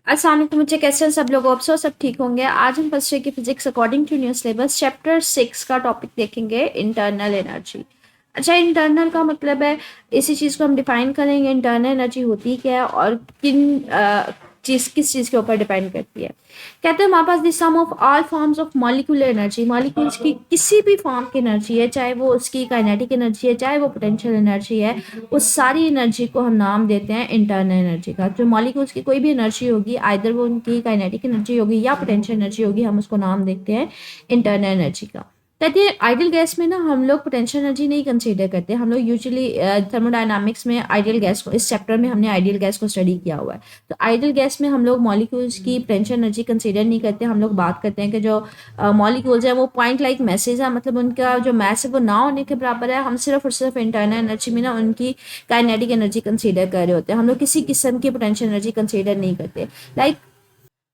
अस्सलाम वालेकुम बच्चे, कैसे हैं सब लोग? होप सब ठीक होंगे। आज हम फर्स्ट ईयर की physics according to new syllabus chapter 6 का टॉपिक देखेंगे, इंटरनल एनर्जी। अच्छा, इंटरनल का मतलब है, इसी चीज़ को हम डिफाइन करेंगे, इंटरनल एनर्जी होती क्या है और किस चीज़ के ऊपर डिपेंड करती है। कहते हैं हमारे पास the sum of all forms of molecular energy, molecules की किसी भी फॉर्म की एनर्जी है, चाहे वो उसकी काइनेटिक एनर्जी है, चाहे वो पोटेंशियल एनर्जी है, उस सारी एनर्जी को हम नाम देते हैं इंटरनल एनर्जी का। जो मॉलिक्यूल्स की कोई भी एनर्जी होगी, आइदर वो उनकी काइनेटिक एनर्जी होगी या पोटेंशियल एनर्जी होगी, हम उसको नाम देते हैं इंटरनल एनर्जी का। कहते हैं आइडियल गैस में ना हम लोग पोटेंशियल एनर्जी नहीं कंसीडर करते। हम लोग यूजुअली थर्मोडायनामिक्स में आइडियल गैस को, इस चैप्टर में हमने आइडियल गैस को स्टडी किया हुआ है। तो आइडियल गैस में हम लोग मॉलिक्यूल्स की पोटेंशियल एनर्जी कंसीडर नहीं करते। हम लोग बात करते हैं कि जो मॉलिक्यूल्स हैं वो पॉइंट लाइक मैसेज है, मतलब उनका जो मैस है वो ना होने के बराबर है। हम सिर्फ और सिर्फ इंटरनल एनर्जी में ना उनकी काइनेटिक एनर्जी कंसीडर कर रहे होते हैं। हम लोग किसी किस्म की पोटेंशियल एनर्जी कंसीडर नहीं करते। लाइक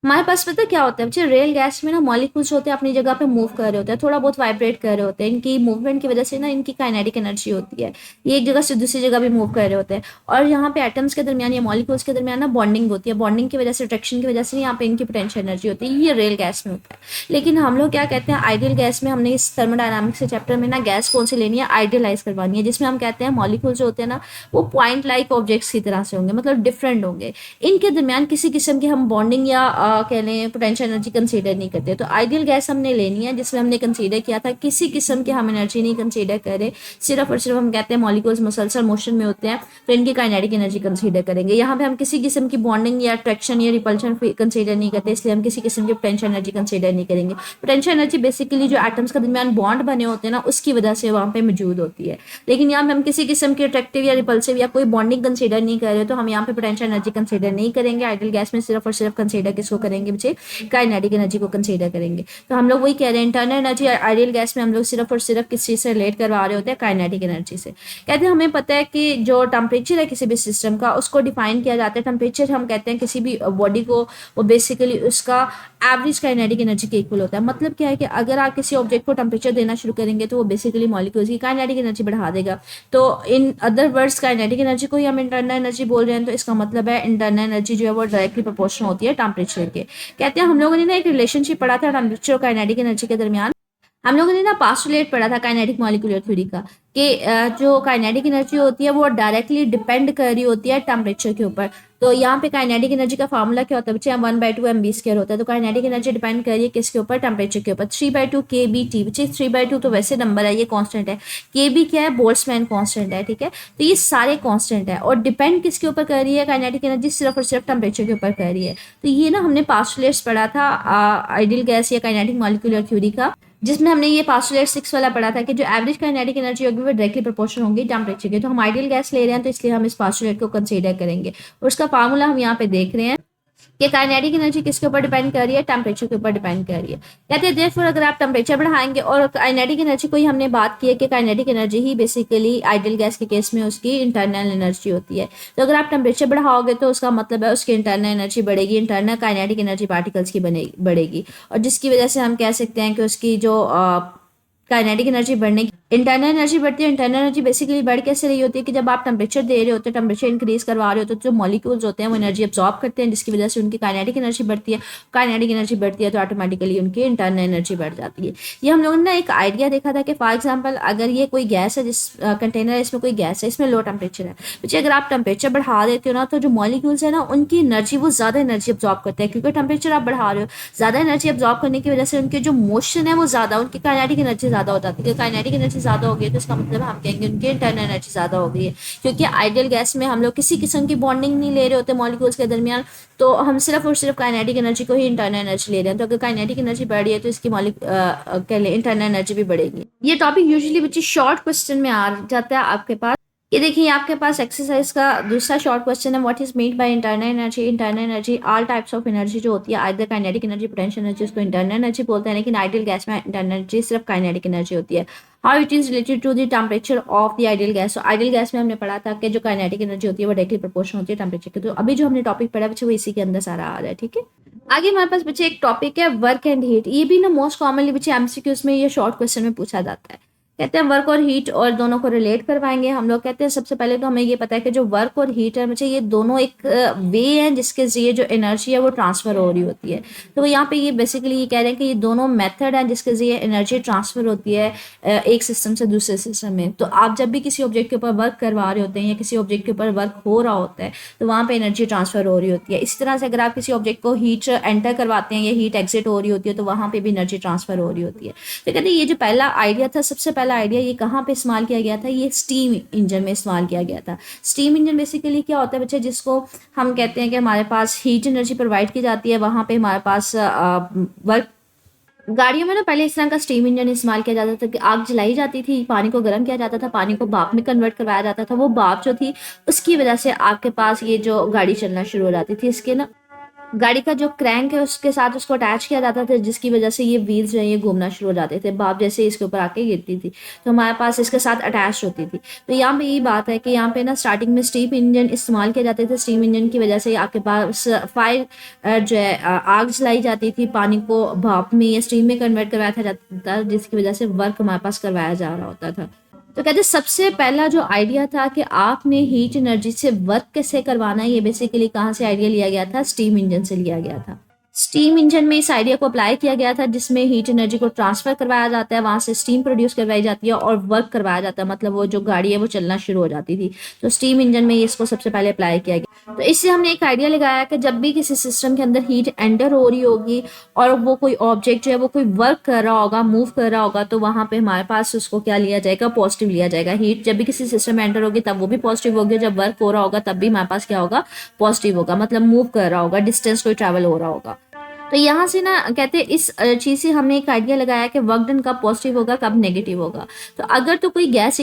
हमारे पास पता क्या होता है बच्चे, रेल गैस में ना मॉलिक्यूल्स होते हैं अपनी जगह पे मूव कर रहे होते हैं, थोड़ा बहुत वाइब्रेट कर रहे होते हैं। इनकी मूवमेंट की वजह से ना इनकी काइनेटिक एनर्जी होती है, ये एक जगह से दूसरी जगह भी मूव कर रहे होते हैं। और यहाँ पे एटम्स के दरमियान या मॉलिक्यूल्स के दरमियान ना बॉन्डिंग होती है, बॉन्डिंग की वजह से, अट्रैक्शन की वजह से यहाँ पे इनकी पोटेंशियल एनर्जी होती है। ये रेल गैस में होता है। लेकिन हम लोग क्या कहते हैं, आइडियल गैस में हमने इस थर्मोडायनामिक्स के चैप्टर में ना गैस कौन सी लेनी है, आइडियलाइज करवानी है, जिसमें हम कहते हैं मॉलिक्यूल्स जो होते हैं ना वो पॉइंट लाइक ऑब्जेक्ट्स की तरह से होंगे, मतलब डिफरेंट होंगे। इनके दरमियान किसी किस्म की हम बॉन्डिंग या कह लें पोटेंशियल एनर्जी कंसीडर नहीं करते। तो आइडियल गैस हमने लेनी है जिसमें हमने कंसीडर किया था किसी किस्म की हम एनर्जी नहीं कंसीडर करें, सिर्फ और सिर्फ हम कहते हैं मॉलिक्यूल्स मुसलसल मोशन में होते हैं तो इनकी काइनेटिक एनर्जी कंसीडर करेंगे। यहाँ पे हम किसी किस्म की बॉन्डिंग या अट्रैक्शन या रिपल्शन कंसीडर नहीं करते, इसलिए हम किसी किस्म की पोटेंशियल एनर्जी कंसीडर नहीं करेंगे। पोटेंशियल एनर्जी बेसिकली जो एटम्स के दरमियान बॉन्ड बने होते हैं ना उसकी वजह से वहाँ पे मौजूद होती है। लेकिन यहाँ पे हम किसी किस्म की अट्रैक्टिव या रिपल्सिव या कोई बॉन्डिंग कंसीडर नहीं कर रहे, तो हम यहाँ पे पोटेंशियल एनर्जी कंसीडर नहीं करेंगे। आइडियल गैस में सिर्फ और सिर्फ कंसीडर किसको करेंगे बच्चे, काइनेटिक एनर्जी को कंसीडर करेंगे। तो हम लोग वही कह रहे हैं, इंटरनल एनर्जी आइडियल गैस में हम लोग सिर्फ और सिर्फ किस चीज़ से रिलेट करवा रहे होते हैं, काइनेटिक एनर्जी से। कहते हैं हमें पता है कि जो टेम्परेचर है किसी भी सिस्टम का उसको डिफाइन किया जाता है। टेम्परेचर हम कहते हैं किसी भी बॉडी को, वो बेसिकली उसका एवरेज काइनेटिक एनर्जी के इक्वल होता है। मतलब क्या है कि अगर आप किसी ऑब्जेक्ट को टेम्परेचर देना शुरू करेंगे तो वो बेसिकली मॉलिक्यूल्स की काइनेटिक एनर्जी बढ़ा देगा। तो in other words kinetic energy को ही हम इंटरनल एनर्जी बोल रहे हैं, तो इसका मतलब है इंटरनल एनर्जी जो है वो डायरेक्टली प्रोपोर्शनल होती है टेम्परेचर के। कहते हैं हम लोगों ने ना एक रिलेशनशिप पढ़ा था टेम्परेचर और काइनेटिक एनर्जी के दरमियान। हम लोगों ने ना पास्टुलेट पढ़ा था काइनेटिक मॉलिक्यूलर थ्योरी का, कि जो काइनेटिक एनर्जी होती है वो डायरेक्टली डिपेंड कर रही होती है टेम्परेचर के ऊपर। तो यहाँ पे काइनेटिक एनर्जी का फार्मूला क्या होता है बच्चे, 1/2 mv² होता है। तो काइनेटिक एनर्जी डिपेंड कर रही है किसके ऊपर, टेम्परेचर के ऊपर। 3/2 kBt बच्चे, 3/2 तो वैसे नंबर है, ये कांस्टेंट है। kb क्या है, बोल्ट्जमैन कांस्टेंट है, ठीक है। तो ये सारे कांस्टेंट है और डिपेंड किसके ऊपर कर रही है, काइनेटिक एनर्जी सिर्फ और सिर्फ टेम्परेचर के ऊपर कर रही है। तो ये ना हमने पास्टुलेट्स पढ़ा था आइडियल गैस या काइनेटिक मॉलिक्यूलर थ्योरी का, जिसमें हमने ये पास्टुलेट 6 वाला पढ़ा था कि जो एवरेज काइनेटिक एनर्जी होगी वो डायरेक्टली प्रोपोर्शनल होगी टेम्परेचर के। तो हम आइडियल गैस ले रहे हैं तो इसलिए हम इस पास्टुलेट को कंसीडर करेंगे और उसका फार्मूला हम यहाँ पे देख रहे हैं कि काइनेटिक एनर्जी किसके ऊपर डिपेंड कर रही है, टेम्परेचर के ऊपर डिपेंड कर रही है। कहते हैं देयरफॉर अगर आप टेम्परेचर बढ़ाएंगे, और काइनेटिक एनर्जी को ही हमने बात की है कि काइनेटिक एनर्जी ही बेसिकली आइडियल गैस के केस में उसकी इंटरनल एनर्जी होती है। तो अगर आप टेम्परेचर बढ़ाओगे तो उसका मतलब है उसकी इंटरनल एनर्जी बढ़ेगी, इंटरनल काइनेटिक एनर्जी पार्टिकल्स की बढ़ेगी, और जिसकी वजह से हम कह सकते हैं कि उसकी जो काइनेटिक एनर्जी बढ़ने की इंटरनल एनर्जी बढ़ती है। इंटरनल एनर्जी बेसिकली बढ़ कैसे रही होती है कि जब आप टेम्परेचर दे रहे होते हैं, टेम्परेचर इंक्रीज करवा रहे होते हैं, तो जो मॉलिक्यूल्स होते हैं वो एनर्जी अब्सॉर्ब करते हैं, जिसकी वजह से उनकी काइनेटिक एनर्जी बढ़ती है। काइनेटिक एनर्जी बढ़ती है तो ऑटोमेटिकली उनकी इंटरनल एनर्जी बढ़ जाती है। ये हम लोगों ने ना एक आइडिया देखा था कि फॉर एग्जाम्पल अगर ये कोई गैस है, जिस कंटेनर है, इसमें कोई गैस है, इसमें लो टेम्परेचर है बच्चे, अगर आप टेम्परेचर बढ़ा देते हो ना तो जो मॉलिक्यूल्स है ना उनकी एनर्जी वो ज़्यादा एनर्जी अब्सॉर्ब करते हैं, क्योंकि टेम्परेचर आप बढ़ा रहे हो, ज़्यादा एनर्जी अब्सॉर्ब करने की वजह से उनके जो मोशन है वो ज़्यादा, उनकी काइनेटिक एनर्जी ज़्यादा हो जाती है। काइनेटिक एनर्जी ज़्यादा हो गई तो इसका मतलब हम कहेंगे उनकी इंटरनल एनर्जी ज़्यादा हो गई है। क्योंकि आइडियल गैस में हम लोग किसी किस्म की बॉन्डिंग नहीं ले रहे होते मॉलिक्यूल्स के दरमियान, तो हम सिर्फ और सिर्फ काइनेटिक एनर्जी को ही इंटरनल एनर्जी ले रहे हैं। तो अगर काइनेटिक एनर्जी बढ़ रही है तो इसकी कह लें इंटरनल एनर्जी भी बढ़ेगी। ये टॉपिक यूजुअली बच्चे शॉर्ट क्वेश्चन में आ जाता है आपके पास। ये देखिए आपके पास एक्सरसाइज का दूसरा शॉर्ट क्वेश्चन है, what is made by internal energy. Internal energy all types of energy जो होती है, either kinetic energy, potential energy, उसको इंटरनल एनर्जी बोलते हैं। लेकिन आइडियल गैस में इंटरनल एनर्जी सिर्फ काइनेटिक एनर्जी होती है। How it is related to the temperature of the ideal gas. Ideal gas में हमने पढ़ा था कि जो काइनेटिक एनर्जी होती है वो डायरेक्टली प्रोपोर्शनल होती है टेम्परेचर के। तो अभी जो हमने टॉपिक पढ़ा बच्चे वो इसी के अंदर सारा आ रहा है, ठीक है। आगे हमारे पास बच्चे एक टॉपिक है वर्क एंड हीट। ये भी ना मोस्ट कॉमनली बच्चे एमसीक्यूज में ये शॉर्ट क्वेश्चन में पूछा जाता है कहते हैं वर्क और हीट और दोनों को रिलेट करवाएंगे हम लोग। कहते हैं सबसे पहले तो हमें ये पता है कि जो वर्क और हीट है मुझे ये दोनों एक वे हैं जिसके जरिए जो एनर्जी है वो ट्रांसफर हो रही होती है। तो वो यहाँ पे ये बेसिकली ये कह रहे हैं कि ये दोनों मेथड हैं जिसके जरिए एनर्जी ट्रांसफर होती है एक सिस्टम से दूसरे सिस्टम में। तो आप जब भी किसी ऑब्जेक्ट के ऊपर वर्क करवा रहे होते हैं या किसी ऑब्जेक्ट के ऊपर वर्क हो रहा होता है तो वहाँ पे एनर्जी ट्रांसफर हो रही होती है। इस तरह से अगर आप किसी ऑब्जेक्ट को हीट एंटर करवाते हैं या हीट एग्जिट हो रही होती है तो वहाँ पे भी एनर्जी ट्रांसफर हो रही होती है। तो कहते हैं ये जो पहला आइडिया था, सबसे पहला आइडिया ये कहाँ पे इस्तेमाल किया गया था, ये स्टीम इंजन में इस्तेमाल किया गया था। स्टीम इंजन बेसिकली क्या होता है बच्चे, जिसको हम कहते हैं कि हमारे पास हीट एनर्जी प्रोवाइड की जाती है, वहाँ पे हमारे पास वर्क गाड़ियों में ना पहले इस तरह का स्टीम इंजन इस्तेमाल किया जाता था कि आग जलाई जाती थी, पानी को गर्म किया जाता था, पानी को भाप में कन्वर्ट करवाया जाता था। वो भाप जो थी उसकी वजह से आपके पास ये जो गाड़ी चलना शुरू हो जाती थी। इसके ना गाड़ी का जो क्रैंक है उसके साथ उसको अटैच किया जाता था जिसकी वजह से ये व्हील्स जो है ये घूमना शुरू हो जाते थे। भाप जैसे ही इसके ऊपर आके गिरती थी तो हमारे पास इसके साथ अटैच होती थी। तो यहाँ पे यही बात है कि यहाँ पे ना स्टार्टिंग में स्टीम इंजन इस्तेमाल किए जाते थे। स्टीम इंजन की वजह से आपके पास फायर जो है आग जलाई जाती थी, पानी को भाप में या स्टीम में कन्वर्ट करवाया जाता था जिसकी वजह से वर्क हमारे पास करवाया जा रहा होता था। तो कहते सबसे पहला जो आइडिया था कि आपने हीट एनर्जी से वर्क कैसे करवाना है, ये बेसिकली कहाँ से आइडिया लिया गया था, स्टीम इंजन से लिया गया था। स्टीम इंजन में इस आइडिया को अप्लाई किया गया था जिसमें हीट एनर्जी को ट्रांसफर करवाया जाता है, वहां से स्टीम प्रोड्यूस करवाई जाती है और वर्क करवाया जाता है, मतलब वो जो गाड़ी है वो चलना शुरू हो जाती थी। तो स्टीम इंजन में इसको सबसे पहले अप्लाई किया गया। तो इससे हमने एक आइडिया लगाया कि जब भी किसी सिस्टम के अंदर हीट एंटर हो रही होगी और वो कोई ऑब्जेक्ट जो है वो कोई वर्क कर रहा होगा, मूव कर रहा होगा, तो वहां पे हमारे पास उसको क्या लिया जाएगा, पॉजिटिव लिया जाएगा। हीट जब भी किसी सिस्टम में एंटर होगी तब वो भी पॉजिटिव होगी, जब वर्क हो रहा होगा तब भी हमारे पास क्या होगा, पॉजिटिव होगा, मतलब मूव कर रहा होगा, डिस्टेंस कोई ट्रैवल हो रहा होगा। तो यहाँ से ना कहते हैं इस चीज से हमने एक आइडिया लगाया कि वर्क डन कब पॉजिटिव होगा कब नेगेटिव होगा। तो अगर तो कोई गैस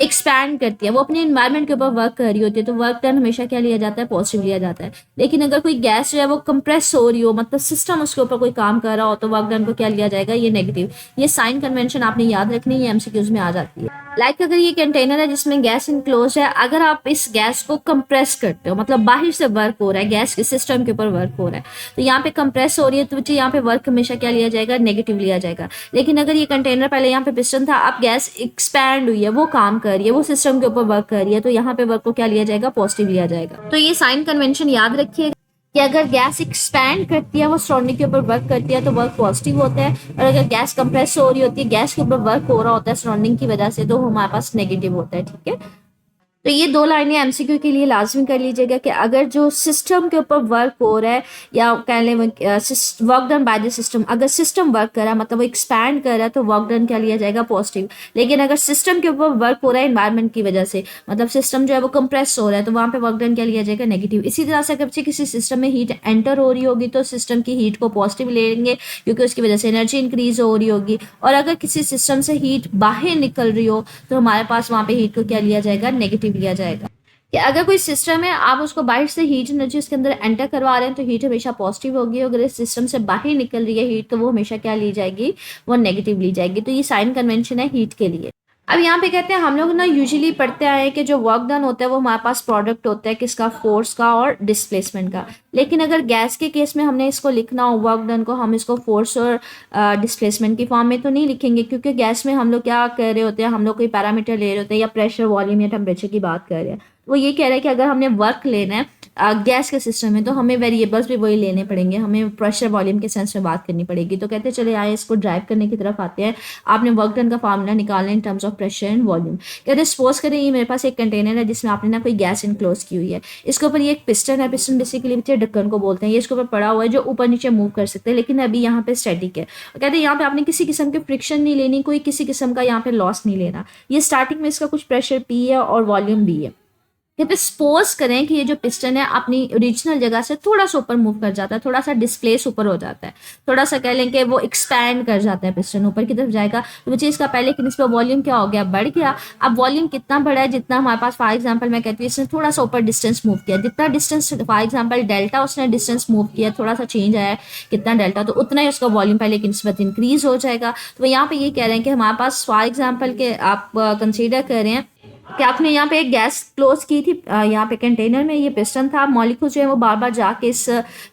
एक्सपैंड करती है, वो अपने एनवायरनमेंट के ऊपर वर्क कर रही होती है, तो वर्क डन हमेशा क्या लिया जाता है, पॉजिटिव लिया जाता है। लेकिन अगर कोई गैस जो है वो कंप्रेस हो रही हो, मतलब सिस्टम उसके ऊपर कोई काम कर रहा हो, तो वर्क डन को क्या लिया जाएगा, ये नेगेटिव। ये साइन कन्वेंशन आपने याद रखनी है, एमसीक्यूज में आ जाती है। अगर ये कंटेनर है जिसमें गैस इनक्लोज है, अगर आप इस गैस को कंप्रेस करते हो, मतलब बाहर से वर्क हो रहा है, गैस के सिस्टम के ऊपर वर्क हो रहा है, तो यहाँ पे कंप्रेस हो रही है, तो बच्चे यहाँ पे वर्क हमेशा क्या लिया जाएगा, नेगेटिव लिया जाएगा। लेकिन अगर ये कंटेनर पहले यहाँ पे पिस्टन था, अब गैस एक्सपैंड हुई है, वो काम कर रही है, वो सिस्टम के ऊपर वर्क कर रही है, तो यहाँ पे वर्क को क्या लिया जाएगा, पॉजिटिव लिया जाएगा। तो ये साइन कन्वेंशन याद रखिएगा कि अगर गैस एक्सपैंड करती है, वो सराउंडिंग के ऊपर वर्क करती है, तो वर्क पॉजिटिव होता है, और अगर गैस कंप्रेस हो रही होती है, गैस के ऊपर वर्क हो रहा होता है सराउंडिंग की वजह से, तो हमारे पास नेगेटिव होता है। ठीक है, तो ये दो लाइनें एमसीक्यू के लिए लाजमी कर लीजिएगा कि अगर जो सिस्टम के ऊपर वर्क हो रहा है या कह लें work done by the system, अगर सिस्टम वर्क कर रहा है मतलब वो एक्सपैंड कर रहा है, तो वर्क डन क्या लिया जाएगा, पॉजिटिव। लेकिन अगर सिस्टम के ऊपर वर्क हो रहा है एनवायरनमेंट की वजह से, मतलब सिस्टम जो है वो कंप्रेस हो रहा है, तो वहाँ पे वर्क डन क्या लिया जाएगा, नेगेटिव। इसी तरह से अगर किसी सिस्टम में हीट एंटर हो रही होगी तो सिस्टम की हीट को पॉजिटिव लेंगे क्योंकि उसकी वजह से एनर्जी इंक्रीज हो रही होगी, और अगर किसी सिस्टम से हीट बाहर निकल रही हो तो हमारे पास वहाँ पे हीट को क्या लिया जाएगा, नेगेटिव लिया जाएगा। कि अगर कोई सिस्टम है आप उसको बाहर से हीट एनर्जी उसके अंदर एंटर करवा रहे हैं तो हीट हमेशा पॉजिटिव होगी, अगर इस सिस्टम से बाहर निकल रही है हीट तो वो हमेशा क्या ली जाएगी, वो नेगेटिव ली जाएगी। तो ये साइन कन्वेंशन है हीट के लिए। अब यहाँ पे कहते हैं हम लोग ना यूजुअली पढ़ते आए हैं कि जो वर्क डन होता है वो हमारे पास प्रोडक्ट होता है किसका, फोर्स का और डिस्प्लेसमेंट का। लेकिन अगर गैस के केस में हमने इसको लिखना हो वर्क डन को, हम इसको फोर्स और डिस्प्लेसमेंट की फॉर्म में तो नहीं लिखेंगे, क्योंकि गैस में हम लोग क्या कर रहे होते हैं, हम लोग कोई पैरामीटर ले रहे होते हैं या प्रेशर, वॉल्यूम या टेम्परेचर की बात कर रहे हैं। वो ये कह रहा है कि अगर हमने वर्क लेना है गैस के सिस्टम में तो हमें वेरिएबल्स भी वही लेने पड़ेंगे, हमें प्रेशर वॉल्यूम के सेंस में बात करनी पड़ेगी। तो कहते हैं चले आए इसको ड्राइव करने की तरफ आते हैं। आपने वर्क डन का फार्मूला निकालना in terms of pressure and volume. कहते हैं सपोज करें ये मेरे पास एक कंटेनर है जिसमें आपने ना कोई गैस इनक्लोज की हुई है, इसके ऊपर ये एक पिस्टन है, पिस्टन बेसिकली बच्चे ढक्कन को बोलते हैं, ये इसके ऊपर पड़ा हुआ है जो ऊपर नीचे मूव कर सकते हैं, लेकिन अभी यहाँ पे स्टैटिक है। कहते हैं यहाँ पे आपने किसी किस्म की फ्रिक्शन नहीं लेनी, कोई किसी किस्म का यहाँ पे लॉस नहीं लेना। ये स्टार्टिंग में इसका कुछ प्रेशर पी है और वॉल्यूम भी है। कहते सपोज करें कि ये जो पिस्टन है अपनी ओरिजिनल जगह से थोड़ा सा ऊपर मूव कर जाता है, थोड़ा सा डिस्प्लेस ऊपर हो जाता है, थोड़ा सा कह लें कि वो एक्सपैंड कर जाता है, पिस्टन ऊपर की तरफ जाएगा, तो बच्चे इसका पहले कि इसका वॉल्यूम क्या हो गया, बढ़ गया। अब वॉल्यूम कितना बढ़ा है, जितना हमारे पास फॉर एग्जाम्पल मैं कहती हूँ इसने थोड़ा सा ऊपर डिस्टेंस मूव किया, जितना डिस्टेंस फॉर एग्जाम्पल डेल्टा उसने डिस्टेंस मूव किया, थोड़ा सा चेंज आया है कितना डेल्टा, तो उतना ही उसका वॉल्यूम पहले की निस्बत इंक्रीज हो जाएगा। तो यहाँ पे ये कह रहे हैं कि हमारे पास फॉर एग्जाम्पल के आप कंसिडर कर रहे हैं कि आपने यहाँ पे एक गैस क्लोज की थी, यहाँ पे कंटेनर में ये पिस्टन था, मॉलिक्यूल जो है वो बार बार जाके इस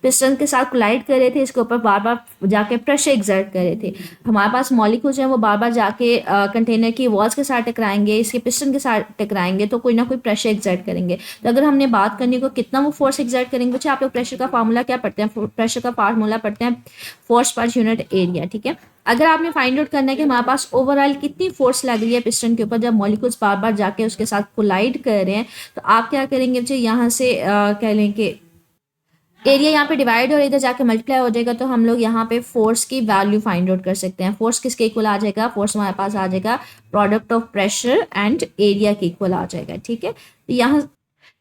पिस्टन के साथ कोलाइड कर रहे थे, इसके ऊपर बार बार जाके प्रेशर एक्सर्ट कर रहे थे। हमारे पास मॉलिक्यूल जो है वो बार बार जाके कंटेनर की वॉल्स के साथ टकराएंगे, इसके पिस्टन के साथ टकराएंगे तो कोई ना कोई प्रेशर एक्सर्ट करेंगे। तो अगर हमने बात करनी को कितना वो फोर्स एक्सर्ट करेंगे, बच्चे आप लोग प्रेशर का फार्मूला क्या पढ़ते हैं, प्रेशर का फार्मूला पढ़ते हैं फोर्स पर यूनिट एरिया, ठीक है। अगर आपने फाइंड आउट करना है कि हमारे पास ओवरऑल कितनी फोर्स लग रही है पिस्टन के ऊपर जब मॉलिक्यूल्स बार बार जाके उसके साथ कोलाइड कर रहे हैं, तो आप क्या करेंगे बच्चे, यहाँ से कह लें कि एरिया यहाँ पे डिवाइड और इधर जाके मल्टीप्लाई हो जाएगा, तो हम लोग यहाँ पे फोर्स की वैल्यू फाइंड आउट कर सकते हैं। फोर्स किसके इक्वल आ जाएगा, फोर्स हमारे पास आ जाएगा product of pressure and area के इक्वल आ जाएगा, ठीक है। तो यहाँ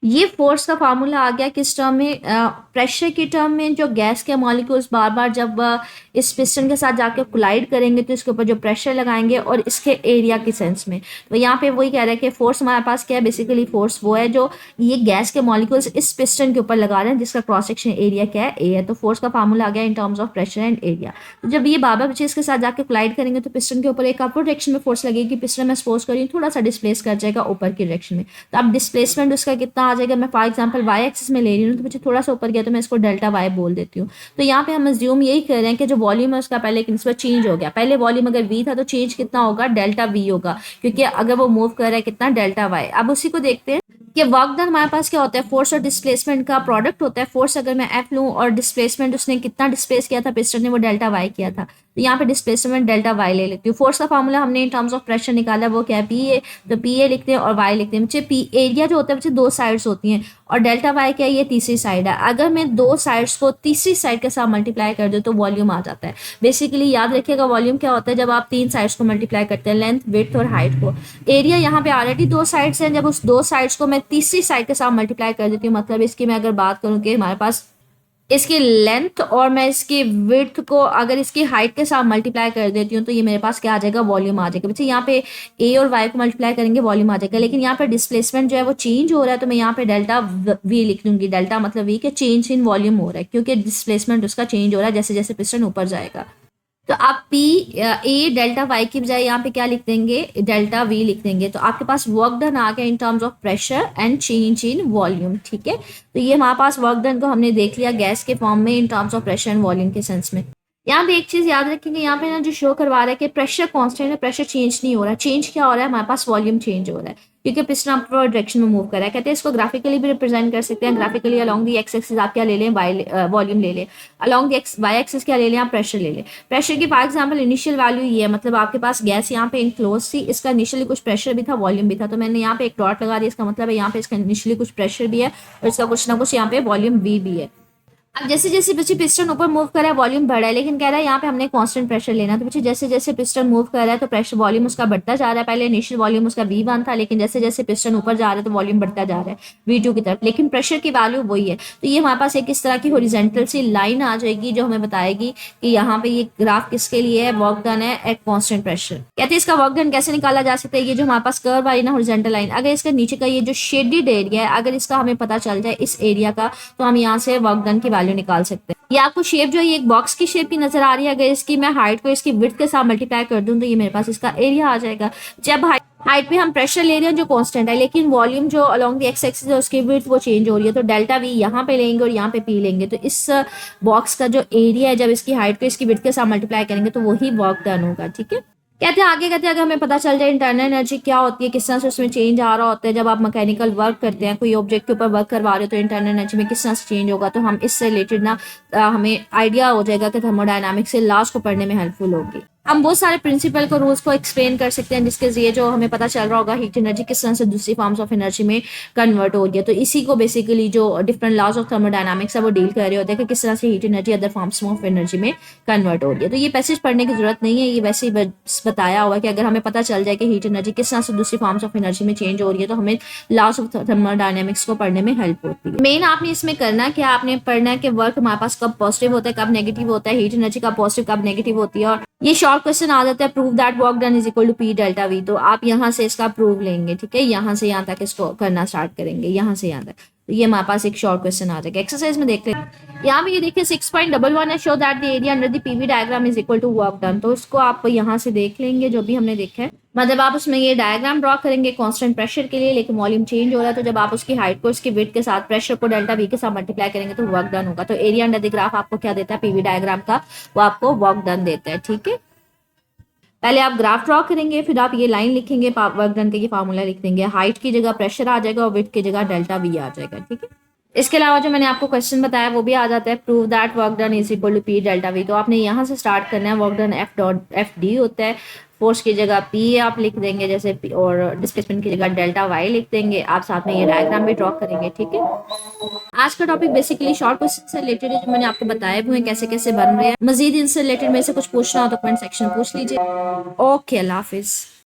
ये फोर्स का फार्मूला आ गया किस टर्म में, प्रेशर की टर्म में। जो गैस के मॉलिक्यूल्स बार बार जब इस पिस्टन के साथ जाके कोलाइड करेंगे तो इसके ऊपर जो प्रेशर लगाएंगे, और इसके एरिया के सेंस में। तो यहाँ पे वही कह रहा है कि फोर्स हमारे पास क्या है, बेसिकली फोर्स वो है जो ये गैस के मॉलिक्यूल्स इस पिस्टन के ऊपर लगा रहे हैं, जिसका क्रॉस सेक्शन एरिया क्या है, ए है। तो फोर्स का फार्मूला आ गया in terms of pressure and area. तो जब ये बार बार बच्चे इसके साथ जाके कोलाइड करेंगे तो पिस्टन के ऊपर एक अपवर्ड डायरेक्शन में फोर्स लगेगी, पिस्टन में सपोज करिए थोड़ा सा डिस्प्लेस कर जाएगा ऊपर की डायरेक्शन में। तो अब डिस्प्लेसमेंट उसका कितना आ जाएगा, मैं फॉर एग्जाम्पल वाई एक्सिस में ले रही हूँ, तो मुझे थोड़ा सा ऊपर गया तो मैं इसको डेल्टा वाई बोल देती हूँ। तो यहाँ पे हम अज्यूम यही कर रहे हैं कि जो वॉल्यूम है उसका पहले एक निस्बत चेंज हो गया। पहले वॉल्यूम अगर वी था तो चेंज कितना होगा, डेल्टा वी होगा, क्योंकि अगर वो मूव कर रहा है कितना, डेल्टा वाई। अब उसी को देखते हैं कि वर्क डन हमारे पास क्या होता है, फोर्स और डिस्प्लेसमेंट का प्रोडक्ट होता है। फोर्स अगर मैं एफ लूँ और डिस्प्लेसमेंट उसने कितना डिस्प्लेस किया था पिस्टन ने, वो डेल्टा वाई किया था। तो यहाँ पे डिस्प्लेसमेंट डेल्टा वाई ले लेती हूँ। फोर्स का फार्मूला हमने इन टर्म्स ऑफ प्रेशर निकाला, वो क्या है, पी ए। तो पी ए लिखते हैं और वाई लिखते हैं बच्चे। पी एरिया जो होता है बच्चे दो साइड्स होती हैं, और डेल्टा वाई क्या है, ये तीसरी साइड है। अगर मैं दो साइड्स को तीसरी साइड के साथ मल्टीप्लाई कर दूँ तो वॉल्यूम आ जाता है। बेसिकली याद रखिएगा वॉल्यूम क्या होता है, जब आप तीन साइड्स को मल्टीप्लाई करते हैं, लेंथ, विड्थ और हाइट को। एरिया यहाँ पे ऑलरेडी दो साइड्स हैं, जब उस दो साइड्स को मैं तीसरी साइड के साथ मल्टीप्लाई कर देती हूँ, मतलब इसकी मैं अगर बात करूँ कि हमारे पास इसकी लेंथ और मैं इसकी विड्थ को अगर इसकी हाइट के साथ मल्टीप्लाई कर देती हूँ, तो ये मेरे पास क्या आ जाएगा, वॉल्यूम आ जाएगा। बच्चे यहाँ पे ए और वाई को मल्टीप्लाई करेंगे, वॉल्यूम आ जाएगा। लेकिन यहाँ पे डिस्प्लेसमेंट जो है वो चेंज हो रहा है, तो मैं यहाँ पे डेल्टा वी लिख दूंगी। डेल्टा मतलब वी के चेंज इन वॉल्यूम हो रहा है, क्योंकि डिस्प्लेसमेंट उसका चेंज हो रहा है जैसे जैसे पिस्टन ऊपर जाएगा। तो आप पी ए डेल्टा वाई की बजाय यहाँ पे क्या लिख देंगे, डेल्टा वी लिख देंगे। तो आपके पास वर्क डन आ गया in terms of pressure and change in volume, ठीक है। तो ये हमारे पास वर्क डन को हमने देख लिया गैस के फॉर्म में in terms of pressure and volume के सेंस में। यहाँ पे एक चीज याद रखेंगे, यहाँ पे ना जो शो करवा रहा है कि प्रेशर कांस्टेंट है, प्रेशर चेंज नहीं हो रहा। चेंज क्या हो रहा है, हमारे पास वॉल्यूम चेंज हो रहा है, क्योंकि पिस्टन अपवर्ड डायरेक्शन में मूव कर रहा है। कहते हैं इसको ग्राफिकली भी रिप्रेजेंट कर सकते हैं। Graphically along the x axis आप क्या ले लें, वॉल्यूम ले लें। अलोंग दी वाई एक्सिस क्या ले लें, आप प्रेशर ले लें। प्रेशर की फॉर एग्जाम्पल इनिशियल वैल्यू ये है, मतलब आपके पास गैस यहाँ पे इनक्लोज थी, इसका इनिशियली कुछ प्रेशर भी था, वॉल्यूम भी था। तो मैंने यहाँ पे एक डॉट लगा दिया, इसका मतलब है यहाँ पे इसका इनिशियली कुछ प्रेशर भी है और इसका कुछ ना कुछ यहाँ पे वॉल्यूम वी भी है। अब जैसे जैसे बच्चे पिस्टन ऊपर मूव कर रहा है वॉल्यूम बढ़ रहा है, लेकिन कह रहा है यहाँ पे हमने कांस्टेंट प्रेशर लेना। तो बच्चे जैसे जैसे पिस्टन मूव कर रहा है तो प्रेशर वॉल्यूम उसका बढ़ता जा रहा है। पहले इनिशियल वॉल्यूम उसका V1 था, लेकिन जैसे जैसे पिस्टन ऊपर जा रहा है तो वॉल्यूम बढ़ता जा रहा है V2 की तरफ, लेकिन प्रेशर की वैल्यू वही है। तो ये हमारे पास एक इस तरह की हॉरिजॉन्टल सी लाइन आ जाएगी जो हमें बताएगी कि यहाँ पे ये ग्राफ किसके लिए है, वर्क डन है एट कांस्टेंट प्रेशर। कहते हैं इसका वर्क डन कैसे निकाला जा सकता है, ये जो हमारे पास कर्व आई ना हॉरिजॉन्टल लाइन, अगर इसका नीचे का ये जो शेडेड एरिया है, अगर इसका हमें पता चल जाए इस एरिया का, तो हम यहाँ से वर्क डन की वैल्यू निकाल सकते हैं। ये आपको शेप जो है ये एक बॉक्स की शेप की नजर आ रही है, अगर इसकी मैं हाइट को इसकी विड्थ के साथ मल्टीप्लाई कर दूं तो ये मेरे पास इसका एरिया आ जाएगा। जब हाइट पे हम प्रेशर ले रहे हैं जो कांस्टेंट है, लेकिन वॉल्यूम जो अलोंग द एक्स एक्सिस है उसकी विड्थ वो चेंज हो रही है, तो डेल्टा वी यहाँ पे लेंगे और यहाँ पे पी लेंगे। तो इस बॉक्स का जो एरिया है जब इसकी हाइट को इसकी विड्थ के साथ मल्टीप्लाई करेंगे तो वही वर्क डन होगा, ठीक है। कहते हैं आगे कहते हैं अगर हमें पता चल जाए इंटरनल एनर्जी क्या होती है, किस तरह से उसमें चेंज आ रहा होता है, जब आप मैकेनिकल वर्क करते हैं, कोई ऑब्जेक्ट के ऊपर वर्क करवा रहे हो तो इंटरनल एनर्जी में किस तरह से चेंज होगा, तो हम इससे रिलेटेड ना हमें आइडिया हो जाएगा कि थर्मोडायनामिक्स से लॉज को पढ़ने में हेल्पफुल होगी। हम बहुत सारे प्रिंसिपल को रूल्स को एक्सप्लेन कर सकते हैं, जिसके जरिए जो हमें पता चल रहा होगा हीट एनर्जी किस तरह से दूसरी फॉर्म्स ऑफ एनर्जी में कन्वर्ट हो रही है। तो इसी को बेसिकली जो डिफरेंट लॉज ऑफ थर्मोडायनामिक्स है वो डील कर रहे होते हैं कि किस तरह से heat energy other forms of energy में कन्वर्ट हो रही है। तो ये पैसेज पढ़ने की जरूरत नहीं है, ये वैसे ही बस बताया हुआ कि अगर हमें पता चल जाए कि हीट एनर्जी किस तरह से दूसरी फॉर्म्स ऑफ एनर्जी में चेंज हो रही है तो हमें लॉज ऑफ थर्मोडायनामिक्स को पढ़ने में हेल्प होती है। मेन आपने इसमें करना क्या, आपने पढ़ना है कि वर्क हमारे पास कब पॉजिटिव होता है कब नेगेटिव होता है, हीट एनर्जी कब पॉजिटिव कब नेगेटिव होती है। और ये शॉर्ट क्वेश्चन आ जाता है prove that work done is equal to P delta V, तो आप यहाँ से इसका प्रूव लेंगे, ठीक है। यहाँ से यहाँ तक इसको करना स्टार्ट करेंगे, यहाँ से यहाँ तक। तो ये हमारे पास एक शॉर्ट क्वेश्चन आ जाएगा। एक्सरसाइज में देख लेते यहाँ पे ये देखिए 6.11 है, show that the area under the PV diagram is equal to work done. तो इसको आप यहाँ से देख लेंगे जो भी हमने देखा है, मतलब आप उसमें ये डायग्राम ड्रॉ करेंगे कांस्टेंट प्रेशर के लिए, लेकिन वॉल्यूम चेंज हो रहा है, तो जब आप उसकी हाइट को उसकी विड्थ के साथ प्रेशर को डेल्टा वी के साथ मल्टीप्लाई करेंगे तो वर्क डन होगा। तो एरिया अंडर द ग्राफ आपको क्या देता है, पीवी डायग्राम का, वो आपको वर्क डन देता है। ठीक है, पहले आप ग्राफ ड्रॉ करेंगे, फिर आप ये लाइन लिखेंगे, वर्क डन के ये फार्मूला लिख देंगे, हाइट की जगह प्रेशर आ जाएगा और विड्थ की जगह डेल्टा वी आ जाएगा। ठीक है, इसके अलावा जो मैंने आपको क्वेश्चन बताया वो भी आ जाता है, prove that work done is equal to P delta V. तो आपने यहाँ से स्टार्ट करना है, वर्क डन एफ डी होता है, फोर्स की जगह पी आप लिख देंगे जैसे P, और डिस्प्लेसमेंट की जगह डेल्टा वाई लिख देंगे। आप साथ में ये डायग्राम भी ड्रॉ करेंगे। ठीक है, आज का टॉपिक बेसिकली शॉर्ट क्वेश्चन से रिलेटेड है, जो मैंने आपको बताए हुए हैं कैसे कैसे बन रहे हैं। मजीद इनसे रिलेटेड में से कुछ पूछना हो तो कमेंट सेक्शन पूछ लीजिए। ओके, अल्लाह हाफिज।